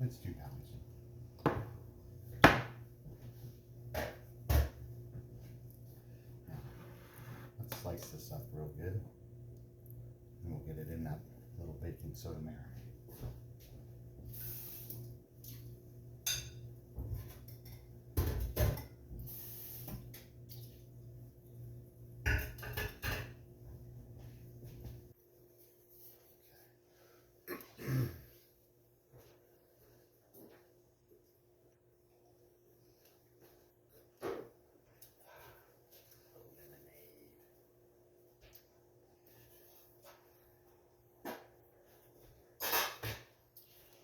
It's 2 pounds. Let's slice this up real good, and we'll get it in that little baking soda marinade.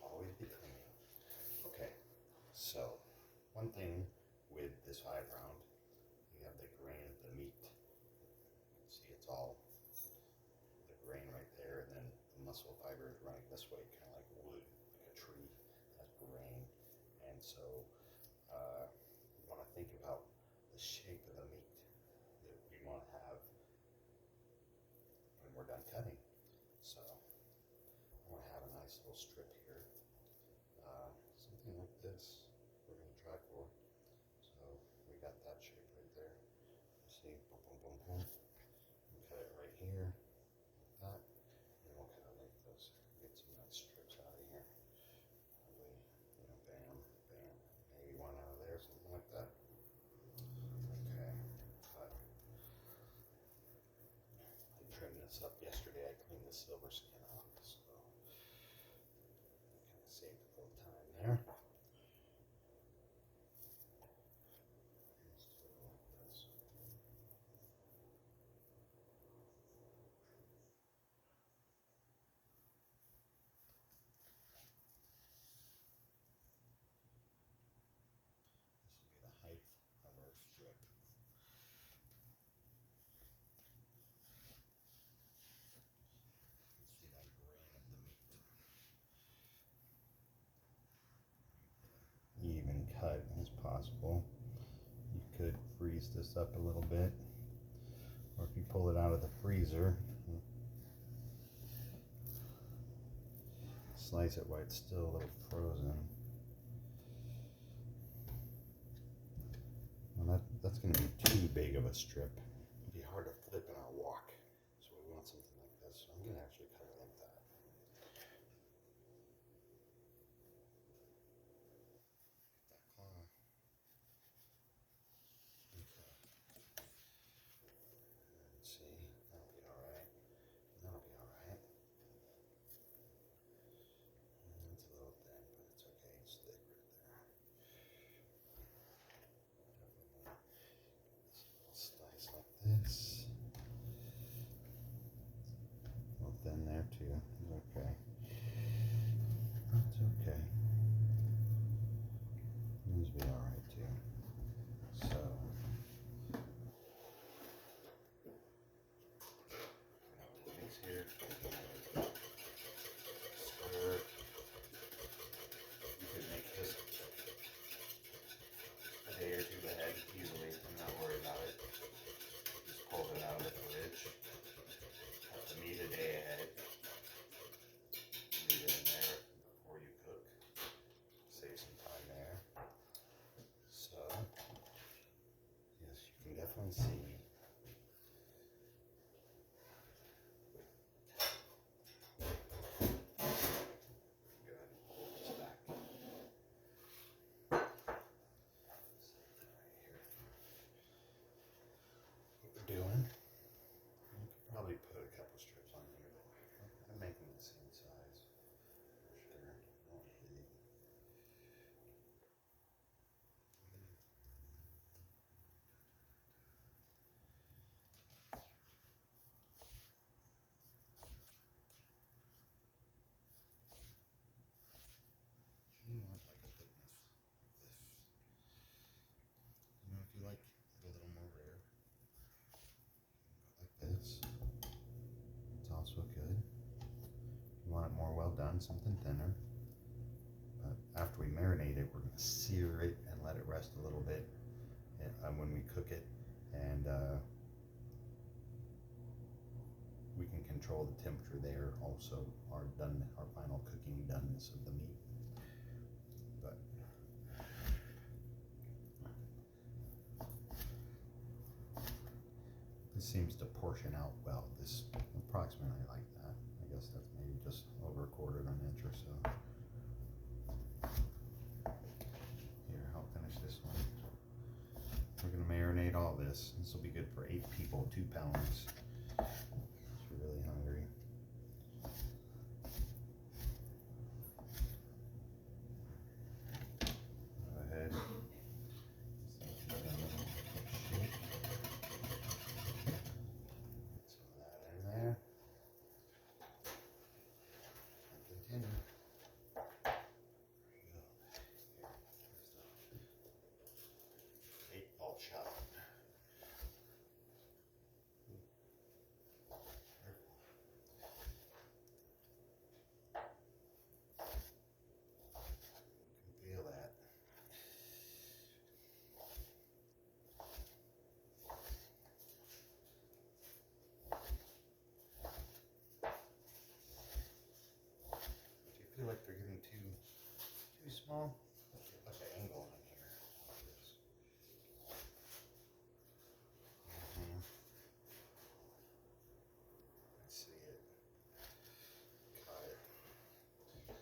Always be clean. Okay, so one thing with this 5 round, you have the grain of the meat. See, it's all the grain right there, and then the muscle fiber is running this way, kind of like wood, like a tree has grain. And so you want to think about the shape of the meat that we want to have when we're done cutting. So I want to have a nice little strip here, something like this. We're going to try for. So we got that shape right there. See, boom, boom, boom, boom. We'll cut it right here, like that, and we'll cut it like this. Get some nice strips out of here. Probably, bam, bam, maybe one out of there, something like that. Okay, but I trimmed this up yesterday. I cleaned the silver skin off, so kind of saved a little time there. Let's do it like this. This will be the height of our strip. See that grain of the meat. Even cut as possible. You could freeze this up a little bit, or if you pull it out of the freezer, slice it while it's still a little frozen. Well, that's going to be too big of a strip. It'd be hard to flip in our wok, so we want something like this. So I'm going to actually cut it like that. Let's see, that'll be all right. That'll be all right. It's a little thin, but it's okay. It's thick right there. Slice like this. A little thin there too. It's okay. That's okay. These will be all right too. So. Mix here. Stir. You could make this a day or two ahead easily and not worry about it. Just pull it out of the fridge. Cut the meat a day ahead. Leave it in there before you cook. Save some time there. So, yes, you can definitely see. Doing. You could probably put a couple strips on here, but I'm making the same size for sure. Not big. You want like a thickness like this. If you like it a little more rare, like this. It's also good. You want it more well done, something thinner. But after we marinate it, we're going to sear it and let it rest a little bit when we cook it, and we can control the temperature there. Also, our final cooking doneness of the meat. seems to portion out well. This approximately like that. I guess that's maybe just over 1/4 of an inch or so. Here, I'll finish this one. We're gonna marinate all this. This will be good for 8 people, 2 pounds. If you're really hungry. Go ahead. Feel like they're getting too small. Let's get like an angle on here. Like this. I see it. Got it. There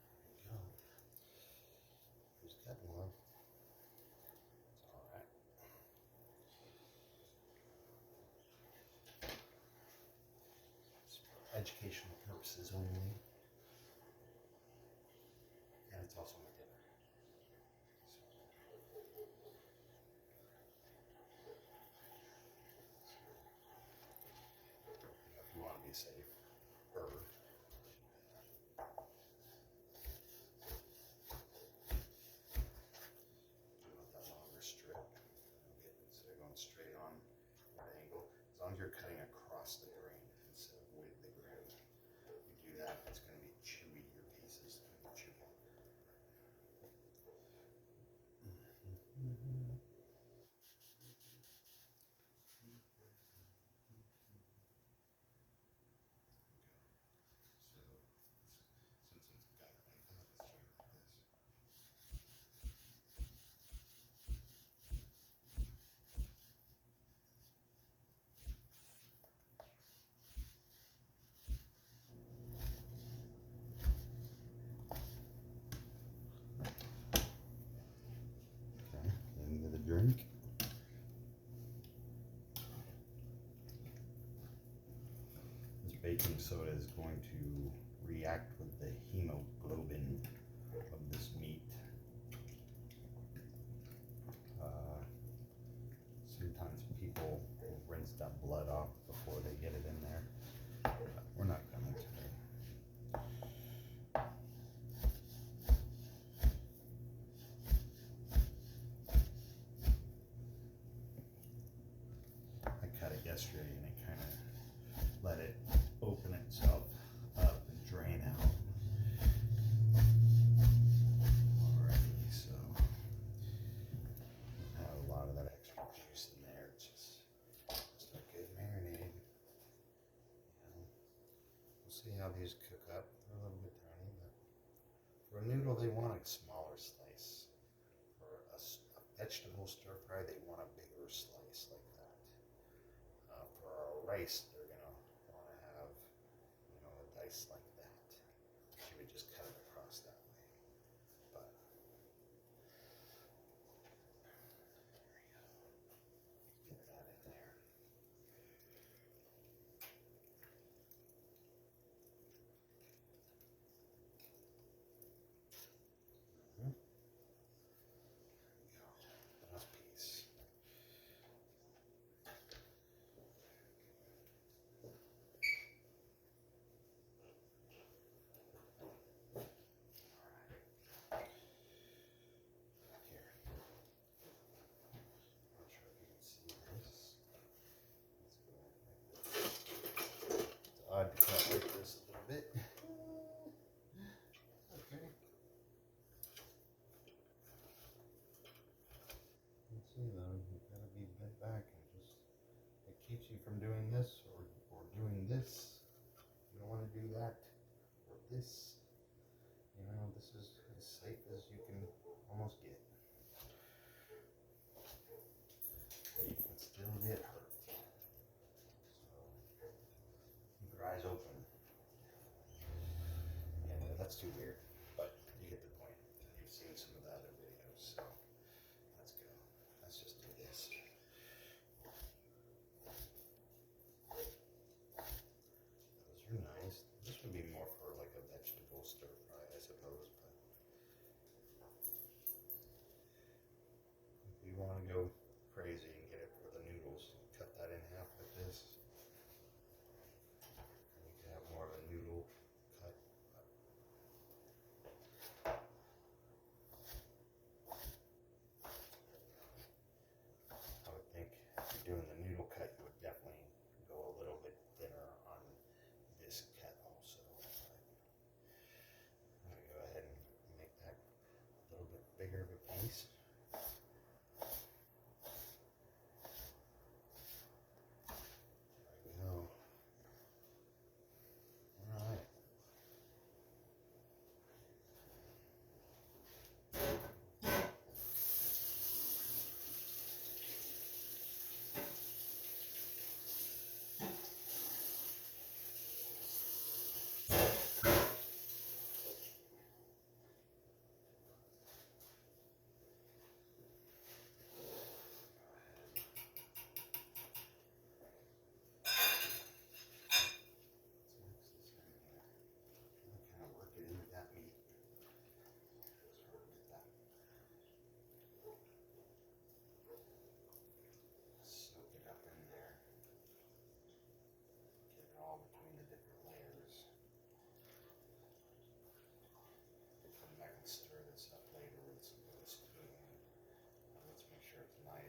we go. Who's got more? Educational purposes only, and it's also my dinner. If you want to be safe, do that longer strip. Instead of going straight on an angle, as long as you're cutting across the grain instead of with the grain. You do that, it's going to be chewy. Your pieces are going to be chewy. Drink. This baking soda is going to react with the hemoglobin of this meat. Sometimes people will rinse that blood off before they get it in there. But we're not going to today. Yesterday, and it kind of let it open itself up and drain out already, so I have a lot of that extra juice in there. It's just a good marinade. We'll see how these cook up. They're a little bit tiny, but for a noodle they want a smaller slice. For a vegetable stir fry they want a bigger slice like that. For our rice, they're gonna want to have, a dice like that. She would just cut it across that way. But get that in there. There we go. Last piece.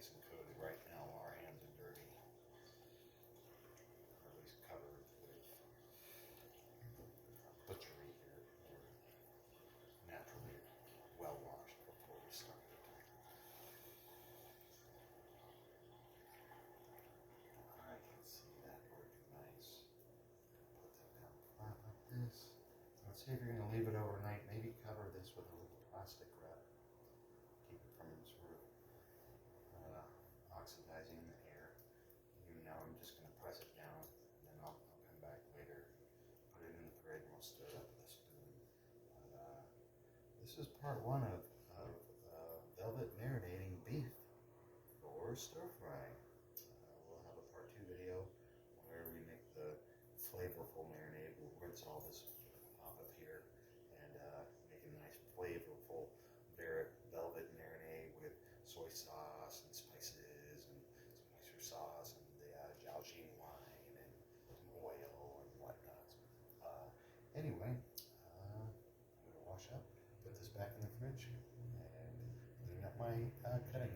nice and coated. Right now our hands are dirty, or at least covered with butchery here. We're naturally well washed before we start. I can see that working nice. Put that down flat like this. Let's see if you're going to leave it overnight. Maybe cover this with a little plastic wrap. Keep it from sort of oxidizing in the air. Even now I'm just going to press it down, and then I'll come back later, put it in the fridge, and we'll stir it up with a spoon. This is part one of velvet marinating beef or stir fry. We'll have a part two video where we make the flavorful marinade. We'll rinse all this off of here and make a nice flavorful velvet marinade with soy sauce and spices and some oyster sauce and the Jiaoxing wine and some oil and whatnot. Anyway, I'm going to wash up, put this back in the fridge, and clean up my cutting